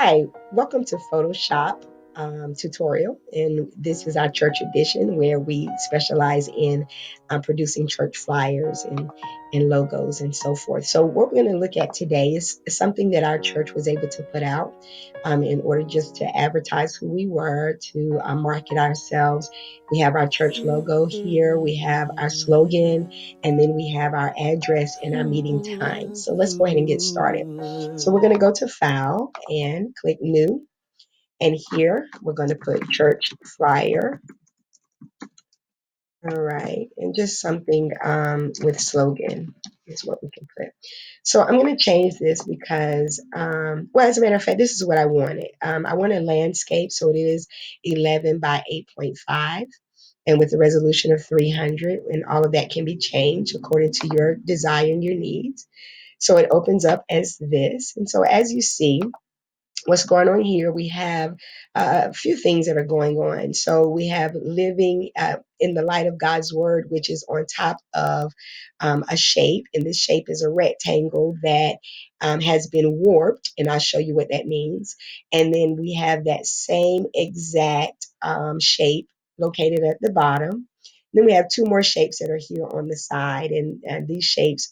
Hi, welcome to Photoshop tutorial. And this is our church edition where we specialize in producing church flyers and logos and so forth. So, what we're going to look at today is something that our church was able to put out in order just to advertise who we were, to market ourselves. We have our church logo here, we have our slogan, and then we have our address and our meeting time. So, let's go ahead and get started. So we're going to go to File and click New. And here we're going to put Church Flyer. All right. And just something with slogan is what we can put. So I'm going to change this because, well, as a matter of fact, this is what I wanted. I want a landscape. So it is 11 by 8.5 and with a resolution of 300. And all of that can be changed according to your desire and your needs. So it opens up as this. And so as you see, what's going on here, we have a few things that are going on. So we have living in the light of God's word, which is on top of a shape. And this shape is a rectangle that has been warped. And I'll show you what that means. And then we have that same exact shape located at the bottom. Then we have two more shapes that are here on the side. And these shapes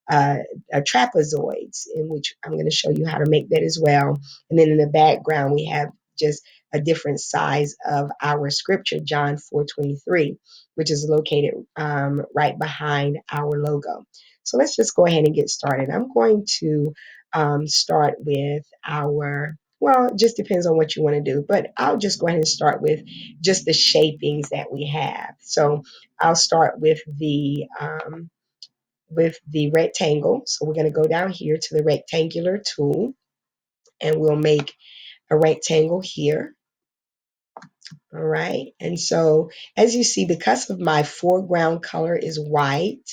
uh, are trapezoids, in which I'm going to show you how to make that as well. And then in the background, we have just a different size of our scripture, John 4:23, which is located right behind our logo. So let's just go ahead and get started. I'm going to start with well, it just depends on what you want to do, but I'll just go ahead and start with just the shapings that we have. So I'll start with the rectangle. So we're going to go down here to the rectangular tool and we'll make a rectangle here. All right. And so as you see, because of my foreground color is white,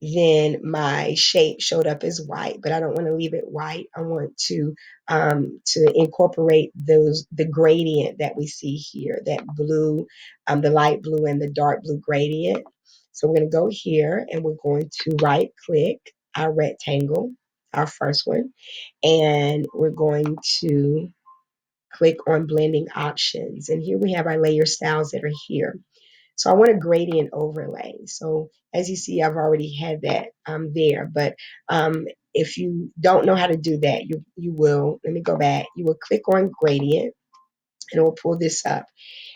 then my shape showed up as white, but I don't want to leave it white. I want to incorporate the gradient that we see here, that blue, the light blue and the dark blue gradient. So we're going to go here and we're going to right click our rectangle, our first one, and we're going to click on blending options. And here we have our layer styles that are here. So I want a gradient overlay. So as you see, I've already had that there. But if you don't know how to do that, you will, let me go back, you will click on gradient and it will pull this up.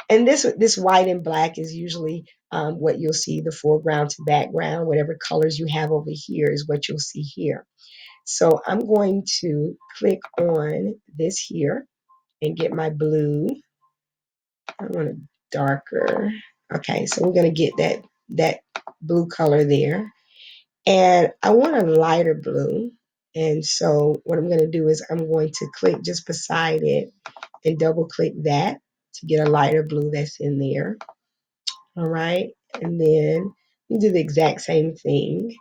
And this white and black is usually what you'll see, the foreground to background, whatever colors you have over here is what you'll see here. So I'm going to click on this here and get my blue. I want it darker. Okay, so we're going to get that blue color there. And I want a lighter blue. And so what I'm going to do is I'm going to click just beside it and double click that to get a lighter blue that's in there. All right. And then we do the exact same thing.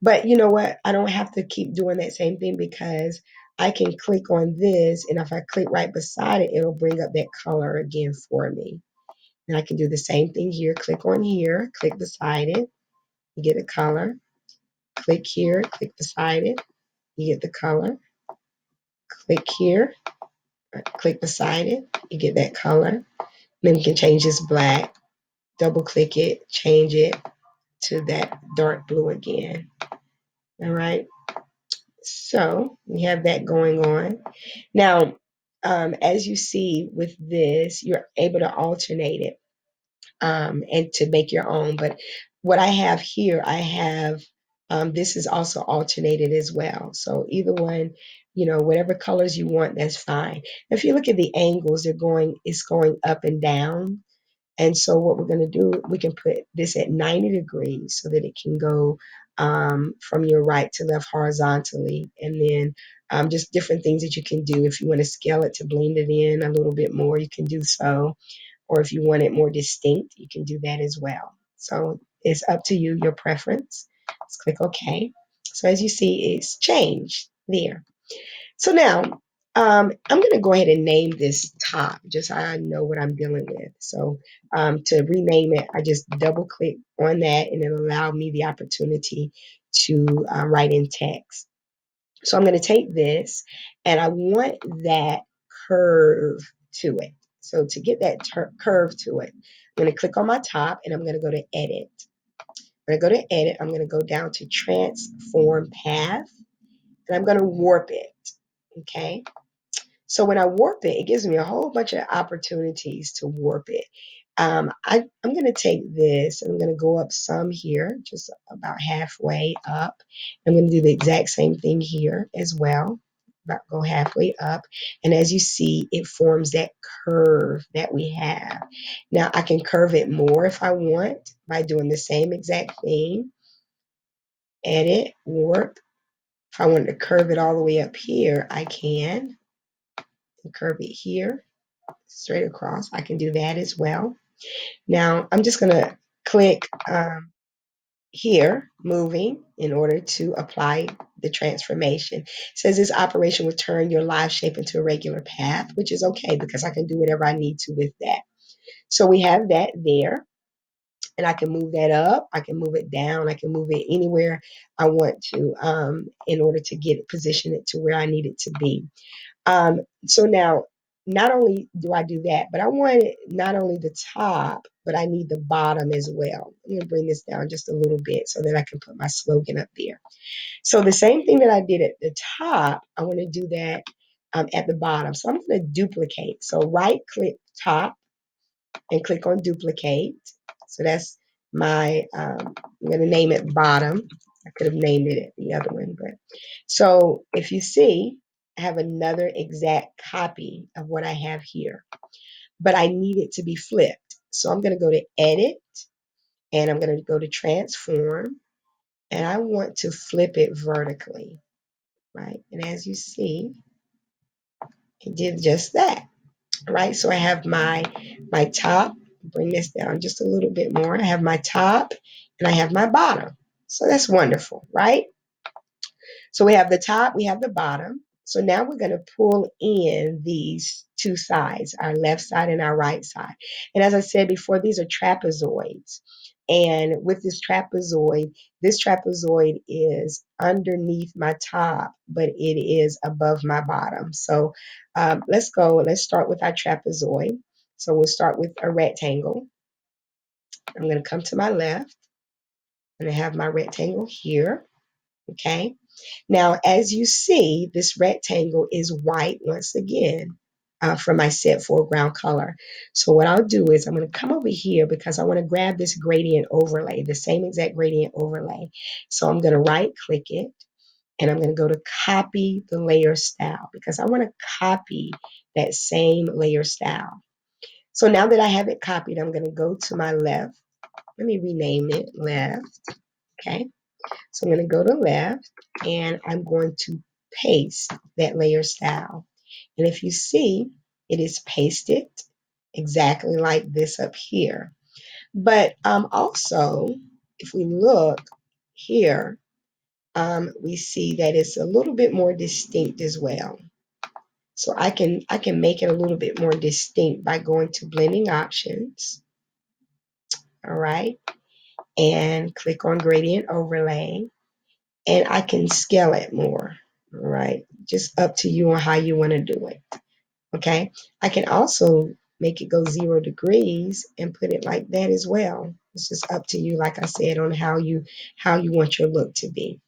But you know what? I don't have to keep doing that same thing because I can click on this. And if I click right beside it, it'll bring up that color again for me. And I can do the same thing here. Click on here, click beside it, you get a color. Click here, click beside it, you get the color. Click here, click beside it, you get that color. Then we can change this black, double click it, change it to that dark blue again. All right, so we have that going on. Now, as you see with this, you're able to alternate it and to make your own. But what I have here, I have this is also alternated as well. So either one, whatever colors you want, that's fine. If you look at the angles, it's going up and down. And so what we're going to do, we can put this at 90 degrees so that it can go from your right to left horizontally. And then just different things that you can do. If you want to scale it to blend it in a little bit more, you can do so. Or if you want it more distinct, you can do that as well. So it's up to you, your preference. Let's click OK. So as you see, it's changed there. So now I'm going to go ahead and name this top, just so I know what I'm dealing with. So to rename it, I just double click on that and it'll allow me the opportunity to write in text. So I'm going to take this and I want that curve to it. So to get that curve to it, I'm going to click on my top and I'm going to go to edit. I'm going to go to edit. I'm going to go down to transform path and I'm going to warp it. Okay. So when I warp it, it gives me a whole bunch of opportunities to warp it. I'm going to take this, I'm going to go up some here, just about halfway up. I'm going to do the exact same thing here as well, about go halfway up. And as you see, it forms that curve that we have. Now I can curve it more if I want by doing the same exact thing. Edit, warp. If I wanted to curve it all the way up here, I can. And curve it here straight across. I can do that as well. Now I'm just going to click here, moving, in order to apply the transformation. It says this operation will turn your live shape into a regular path, which is okay because I can do whatever I need to with that. So we have that there. And I can move that up, I can move it down, I can move it anywhere I want to in order to get it, position it to where I need it to be. So now, not only do I do that, but I want it not only the top, but I need the bottom as well. I'm going to bring this down just a little bit so that I can put my slogan up there. So the same thing that I did at the top, I want to do that at the bottom. So I'm going to duplicate. So right click top and click on duplicate. So that's my, I'm going to name it bottom. I could have named it the other one, but so if you see, I have another exact copy of what I have here, but I need it to be flipped. So I'm going to go to edit and I'm going to go to transform and I want to flip it vertically, right? And as you see, it did just that. Right? So I have my top, bring this down just a little bit more. I have my top and I have my bottom. So that's wonderful, right? So we have the top, we have the bottom. So now we're going to pull in these two sides, our left side and our right side. And as I said before, these are trapezoids. And with this trapezoid is underneath my top, but it is above my bottom. So let's start with our trapezoid. So we'll start with a rectangle. I'm going to come to my left and I have my rectangle here. Okay. Now, as you see, this rectangle is white once again for my set foreground color. So what I'll do is I'm going to come over here because I want to grab this gradient overlay, the same exact gradient overlay. So I'm going to right click it and I'm going to go to copy the layer style because I want to copy that same layer style. So now that I have it copied, I'm going to go to my left. Let me rename it left. Okay. So I'm going to go to left and I'm going to paste that layer style. And if you see, it is pasted exactly like this up here. But also, if we look here, we see that it's a little bit more distinct as well. So I can make it a little bit more distinct by going to blending options. All right. And click on gradient overlay. And I can scale it more, all right? Just up to you on how you want to do it, okay? I can also make it go 0 degrees and put it like that as well. It's just up to you, like I said, on how you want your look to be.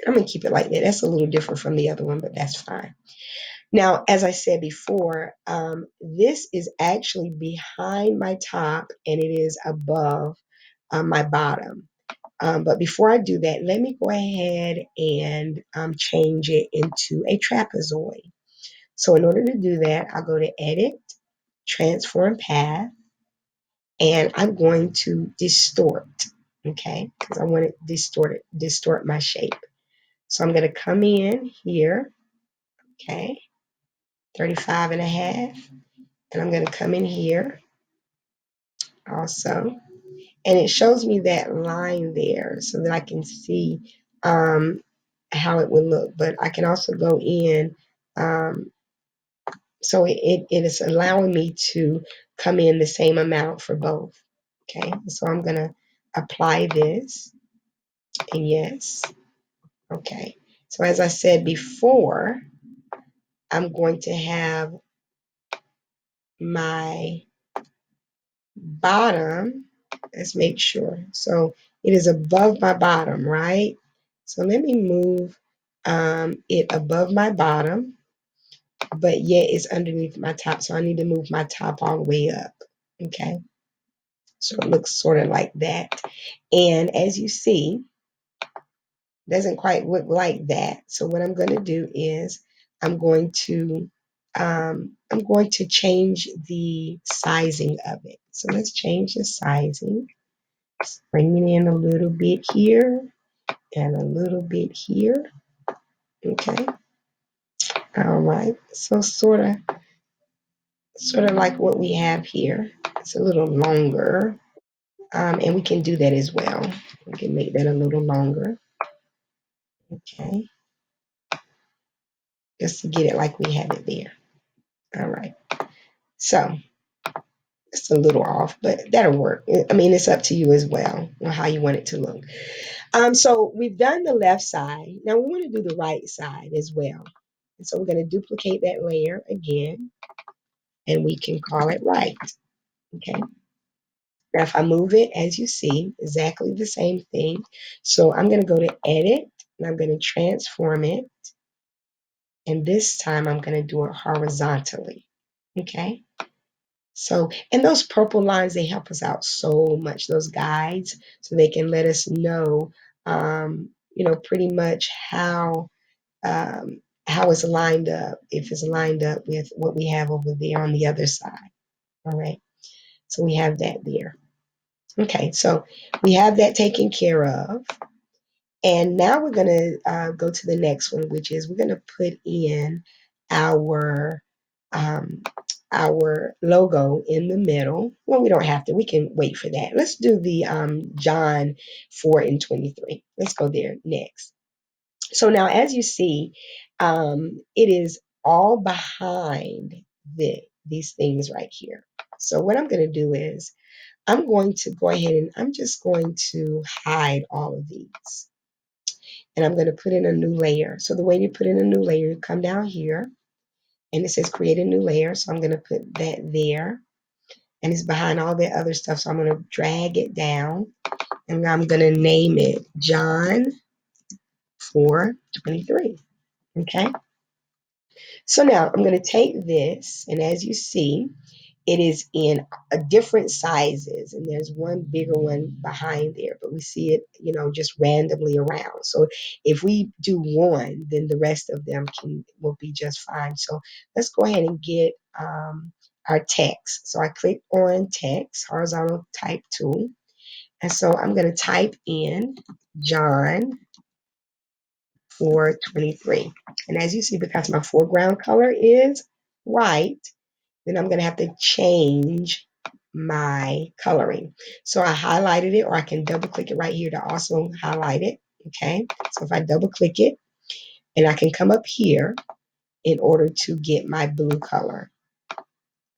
I'm gonna keep it like that. That's a little different from the other one, but that's fine. Now, as I said before, this is actually behind my top and it is above my bottom. But before I do that, let me go ahead and change it into a trapezoid. So in order to do that, I'll go to Edit, Transform Path, and I'm going to distort, okay? Because I want to distort my shape. So I'm going to come in here, okay, 35 and a half, and I'm going to come in here also. And it shows me that line there so that I can see how it would look. But I can also go in, so it is allowing me to come in the same amount for both. Okay, so I'm gonna apply this, and yes, okay. So as I said before, I'm going to have my bottom. Let's make sure. So it is above my bottom, right? So let me move it above my bottom, but yet it's underneath my top. So I need to move my top all the way up. Okay. So it looks sort of like that. And as you see, doesn't quite look like that. So what I'm going to do is I'm going to change the sizing of it. So let's change the sizing. Bring it in a little bit here and a little bit here. Okay. All right. So sort of like what we have here. It's a little longer. And we can do that as well. We can make that a little longer. Okay. Just to get it like we have it there. All right. So it's a little off, but that'll work. I mean, it's up to you as well on how you want it to look. So we've done the left side. Now we want to do the right side as well. And so we're going to duplicate that layer again, and we can call it right. Okay. Now if I move it, as you see, exactly the same thing. So I'm going to go to edit, and I'm going to transform it. And this time I'm going to do it horizontally. Okay. So, and those purple lines, they help us out so much, those guides, so they can let us know, pretty much how it's lined up, if it's lined up with what we have over there on the other side. All right. So we have that there. Okay. So we have that taken care of. And now we're going to go to the next one, which is we're going to put in our um, our logo in the middle. Well, we don't have to. We can wait for that. Let's do the John 4 and 23. Let's go there next. So now, as you see, it is all behind these things right here. So what I'm going to do is I'm going to go ahead and I'm just going to hide all of these. And I'm going to put in a new layer. So the way you put in a new layer, you come down here and it says create a new layer. So I'm going to put that there, and it's behind all the other stuff. So I'm going to drag it down, and I'm going to name it John 4:23. Okay. So now I'm going to take this, and as you see, it is in a different sizes, and there's one bigger one behind there, but we see it, just randomly around. So if we do one, then the rest of them will be just fine. So let's go ahead and get our text. So I click on text, horizontal type tool, and so I'm going to type in John 4:23. And as you see, because my foreground color is white, then I'm going to have to change my coloring. So I highlighted it, or I can double click it right here to also highlight it. Okay. So if I double click it, and I can come up here in order to get my blue color.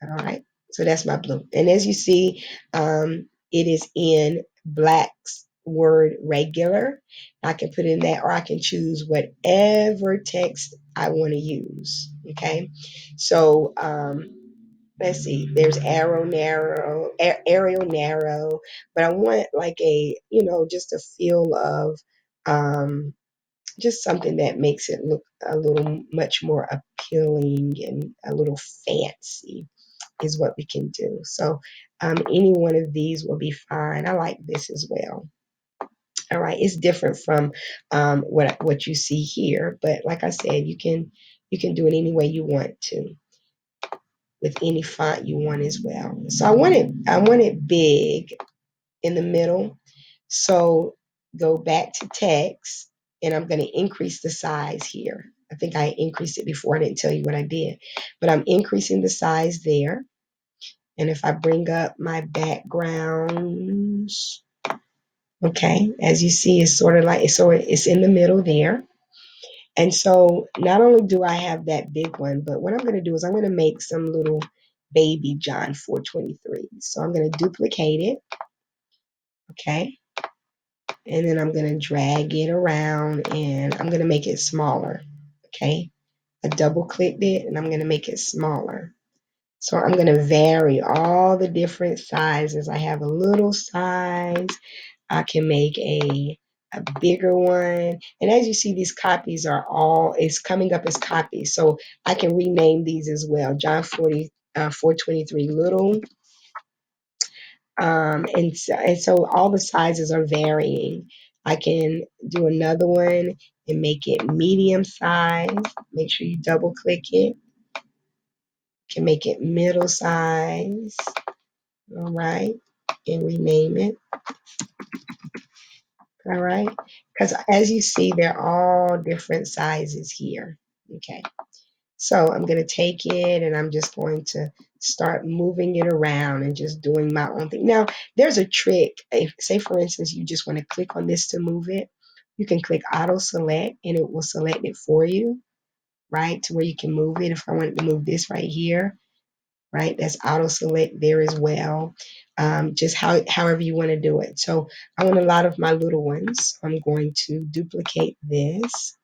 All right. So that's my blue. And as you see, it is in Black's word regular. I can put in that, or I can choose whatever text I want to use. Okay. So let's see, there's Arial narrow, but I want like just a feel of just something that makes it look a little much more appealing and a little fancy is what we can do. So any one of these will be fine. I like this as well. All right, it's different from what you see here, but like I said, you can do it any way you want to, with any font you want as well. So I want it big in the middle. So go back to text, and I'm going to increase the size here. I think I increased it before. I didn't tell you what I did, but I'm increasing the size there. And if I bring up my backgrounds, okay, as you see, it's sort of like, so it's in the middle there. And so not only do I have that big one, but what I'm going to do is I'm going to make some little baby John 4:23. So I'm going to duplicate it. Okay. And then I'm going to drag it around and I'm going to make it smaller. Okay. I double clicked it and I'm going to make it smaller. So I'm going to vary all the different sizes. I have a little size. I can make a bigger one. And as you see, these copies are all, it's coming up as copies. So I can rename these as well. John 40, 423 little. And so all the sizes are varying. I can do another one and make it medium size. Make sure you double click it. Can make it middle size. All right. And rename it. All right. Because as you see, they're all different sizes here. Okay. So I'm going to take it and I'm just going to start moving it around and just doing my own thing. Now, there's a trick. If, say, for instance, you just want to click on this to move it, you can click auto select and it will select it for you, right? To where you can move it. If I wanted to move this right here, right? That's auto select there as well. Just however you want to do it. So I want a lot of my little ones. I'm going to duplicate this,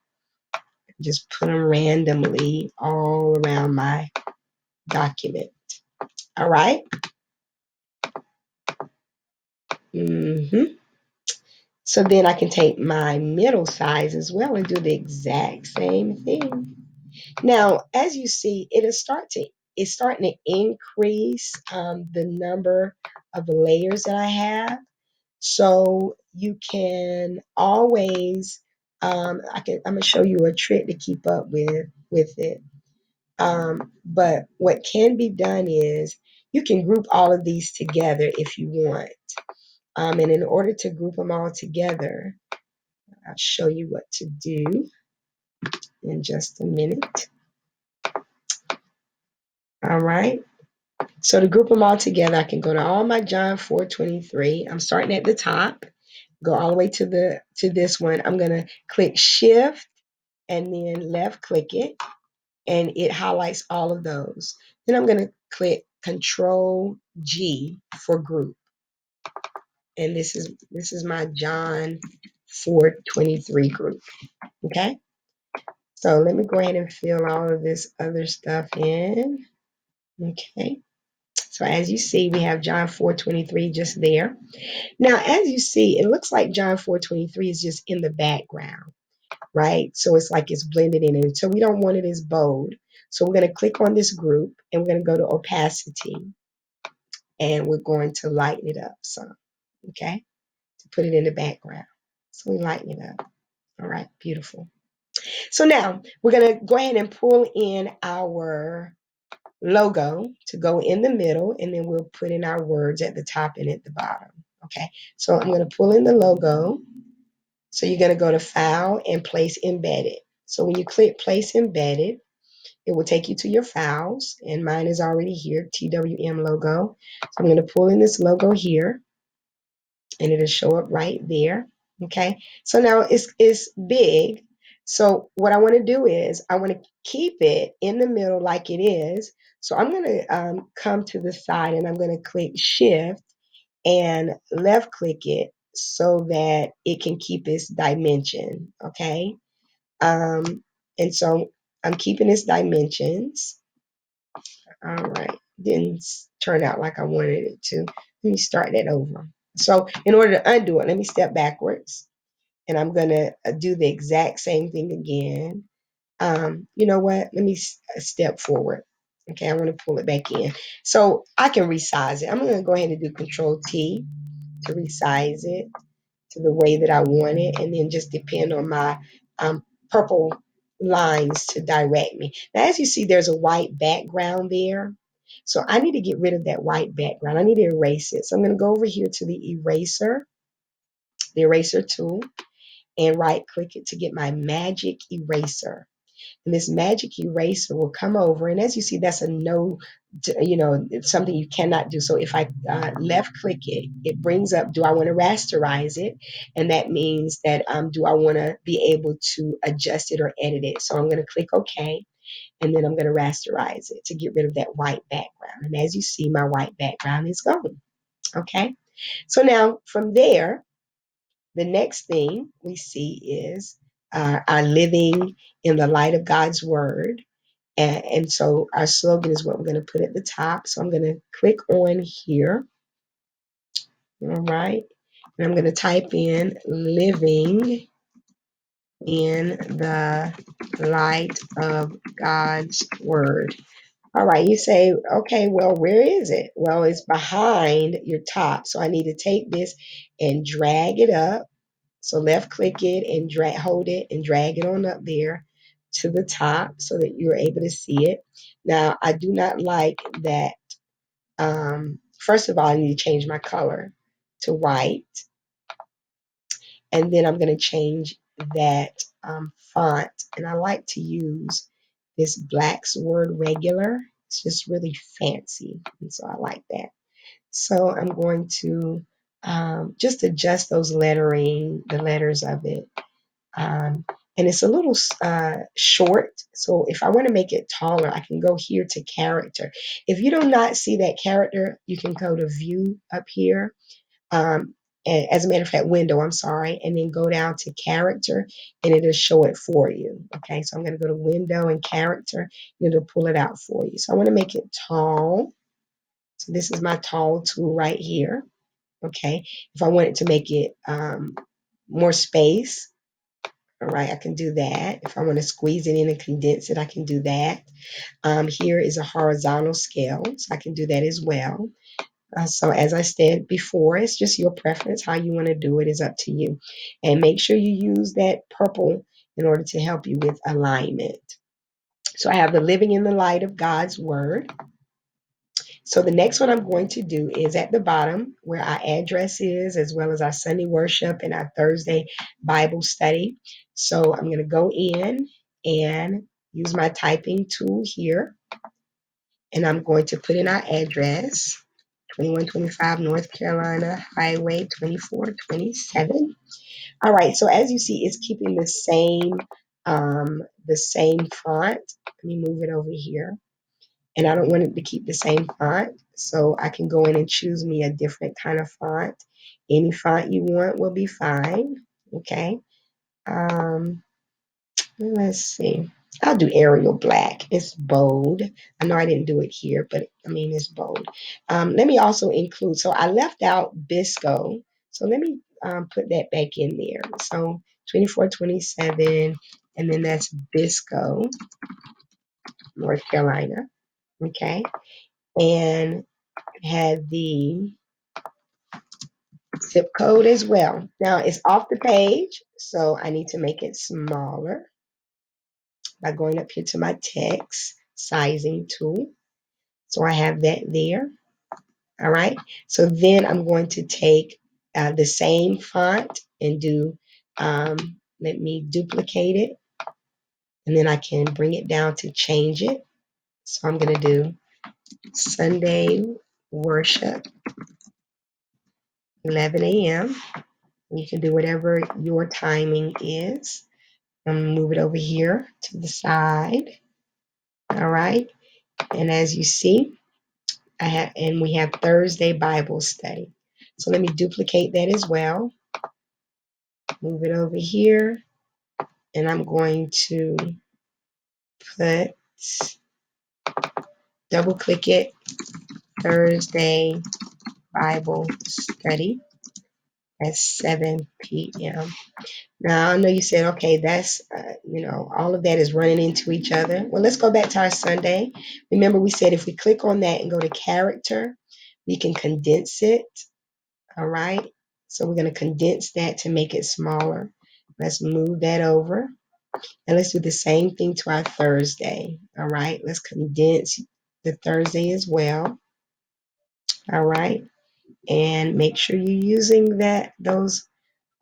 just put them randomly all around my document. All right. hmm So then I can take my middle size as well and do the exact same thing. Now, as you see, it's starting to increase the number of layers that I have. So you can always, I'm gonna show you a trick to keep up with it. But what can be done is you can group all of these together if you want. And in order to group them all together, I'll show you what to do in just a minute. All right. So to group them all together, I can go to all my John 423. I'm starting at the top, go all the way to this one. I'm gonna click Shift and then left click it, and it highlights all of those. Then I'm gonna click Control G for group, and this is my John 423 group. Okay. So let me go ahead and fill all of this other stuff in. Okay. So as you see, we have John 423 just there. Now, as you see, it looks like John 423 is just in the background, right? So it's like it's blended in. And so we don't want it as bold. So we're going to click on this group and we're going to go to opacity and we're going to lighten it up some, okay? To put it in the background. So we lighten it up. All right, beautiful. So now we're going to go ahead and pull in our logo to go in the middle, and then we'll put in our words at the top and at the bottom. Okay, so I'm going to pull in the logo. So you're going to go to File and Place Embedded. So when you click Place Embedded, it will take you to your files, and mine is already here, TWM logo. So I'm going to pull in this logo here, and it'll show up right there. Okay, so now it's big. So what I want to do is I want to keep it in the middle like it is. So I'm going to come to the side and I'm going to click Shift and left click it so that it can keep its dimension. Okay, and so I'm keeping its dimensions. All right, didn't turn out like I wanted it to. Let me start that over. So in order to undo it, let me step backwards and I'm going to do the exact same thing again. You know what? Let me step forward. Okay, I want to pull it back in. So I can resize it. I'm going to go ahead and do Control T to resize it to the way that I want it, and then just depend on my purple lines to direct me. Now, as you see, there's a white background there. So I need to get rid of that white background. I need to erase it. So I'm going to go over here to the eraser tool, and right click it to get my magic eraser. And this magic eraser will come over. And as you see, that's a no, it's something you cannot do. So if I left click it, it brings up, do I want to rasterize it? And that means that do I want to be able to adjust it or edit it? So I'm going to click OK. And then I'm going to rasterize it to get rid of that white background. And as you see, my white background is gone. Okay. So now from there, the next thing we see is our living in the light of God's word. And so our slogan is what we're going to put at the top. So I'm going to click on here. All right. And I'm going to type in living in the light of God's word. All right, you say, okay, well, where is it? Well, it's behind your top. So I need to take this and drag it up. So left click it and hold it and drag it on up there to the top so that you're able to see it. Now, I do not like that. First of all, I need to change my color to white. And then I'm going to change that font. And I like to use this Black's Word Regular. It's just really fancy. And so I like that. So I'm going to just adjust those lettering, the letters of it. And it's a little short. So if I want to make it taller, I can go here to character. If you do not see that character, you can go to view up here. Um, as a matter of fact, window, I'm sorry, and then go down to character and it'll show it for you. Okay, so I'm going to go to window and character and it'll pull it out for you. So I want to make it tall. So this is my tall tool right here. Okay, if I wanted to make it more space, all right, I can do that. If I want to squeeze it in and condense it, I can do that. Here is a horizontal scale, so I can do that as well. So as I said before, it's just your preference. How you want to do it is up to you. And make sure you use that purple in order to help you with alignment. So I have the living in the light of God's word. So the next one I'm going to do is at the bottom where our address is, as well as our Sunday worship and our Thursday Bible study. So I'm going to go in and use my typing tool here. And I'm going to put in our address, 2125 North Carolina Highway 2427. All right, so as you see, it's keeping the same font. Let me move it over here. And I don't want it to keep the same font. So I can go in and choose me a different kind of font. Any font you want will be fine. Okay. Um, let's see. I'll do Arial Black. It's bold. I know I didn't do it here, but I mean, it's bold. Let me also include, so I left out Bisco. So let me put that back in there. So 2427, and then that's Bisco, North Carolina. Okay. And had the zip code as well. Now it's off the page, so I need to make it smaller by going up here to my text sizing tool. So I have that there. All right. So then I'm going to take the same font and let me duplicate it. And then I can bring it down to change it. So I'm going to do Sunday worship, 11 a.m. You can do whatever your timing is. I'm going to move it over here to the side. All right. And as you see, we have Thursday Bible study. So let me duplicate that as well. Move it over here. And I'm going to put, double click it, Thursday Bible study at 7 p.m. Now, I know you said, okay, that's, all of that is running into each other. Well, let's go back to our Sunday. Remember, we said if we click on that and go to character, we can condense it. All right. So we're going to condense that to make it smaller. Let's move that over. And let's do the same thing to our Thursday. All right. Let's condense the Thursday as well. All right. And make sure you're using those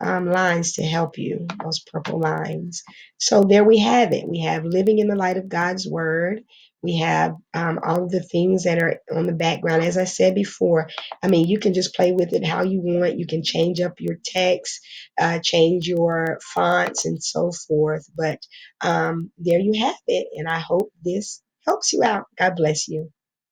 lines to help you, those purple lines. So there we have it. We have living in the light of God's word. We have all of the things that are on the background. As I said before, I mean, you can just play with it how you want. You can change up your text, change your fonts, and so forth. But there you have it. And I hope this helps you out. God bless you.